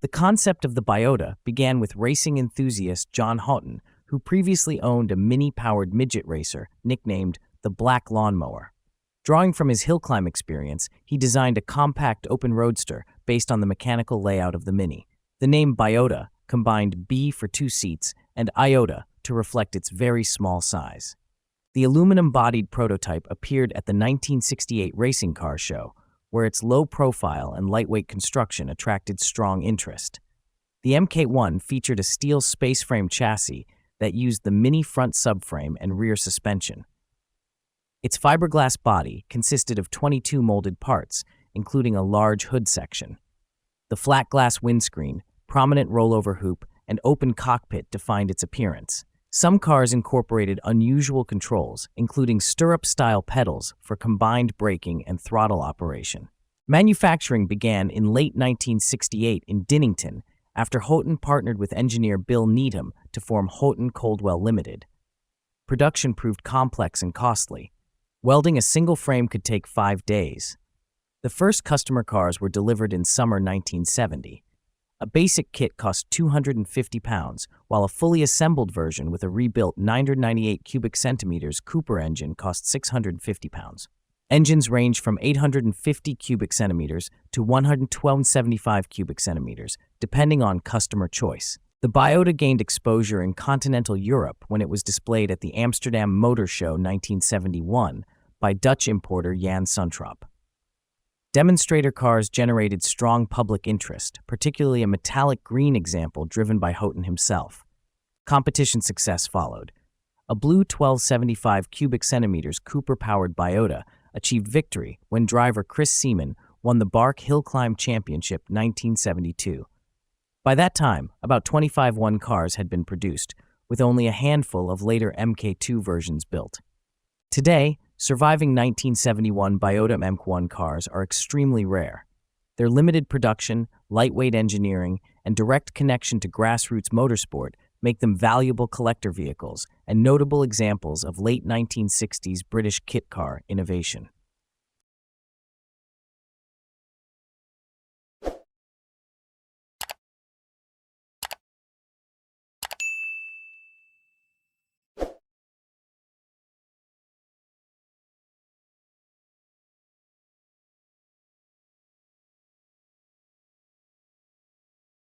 The concept of the Biota began with racing enthusiast John Houghton, who previously owned a mini-powered midget racer nicknamed the Black Lawnmower. Drawing from his Hillclimb experience, he designed a compact open roadster based on the mechanical layout of the Mini. The name Biota combined B for 2 seats and iota to reflect its very small size. The aluminum-bodied prototype appeared at the 1968 Racing Car Show, where its low profile and lightweight construction attracted strong interest. The Mk1 featured a steel spaceframe chassis that used the Mini front subframe and rear suspension. Its fiberglass body consisted of 22 molded parts, including a large hood section. The flat glass windscreen, prominent rollover hoop, and open cockpit defined its appearance. Some cars incorporated unusual controls, including stirrup-style pedals for combined braking and throttle operation. Manufacturing began in late 1968 in Dinnington after Houghton partnered with engineer Bill Needham to form Houghton Coldwell Limited. Production proved complex and costly. Welding a single frame could take 5 days. The first customer cars were delivered in summer 1970. A basic kit cost £250, while a fully assembled version with a rebuilt 998 cubic centimeters Cooper engine cost £650. Engines range from 850 cubic centimeters to 112.75 cubic centimeters, depending on customer choice. The Biota gained exposure in continental Europe when it was displayed at the Amsterdam Motor Show 1971 by Dutch importer Jan Suntrop. Demonstrator cars generated strong public interest, particularly a metallic green example driven by Houghton himself. Competition success followed. A blue 1275 cubic centimeters Cooper-powered Biota achieved victory when driver Chris Seaman won the Bark Hillclimb Championship 1972. By that time, about 25 1 cars had been produced, with only a handful of later Mk2 versions built. Today, surviving 1971 Biota Mk1 cars are extremely rare. Their limited production, lightweight engineering, and direct connection to grassroots motorsport make them valuable collector vehicles and notable examples of late 1960s British kit car innovation.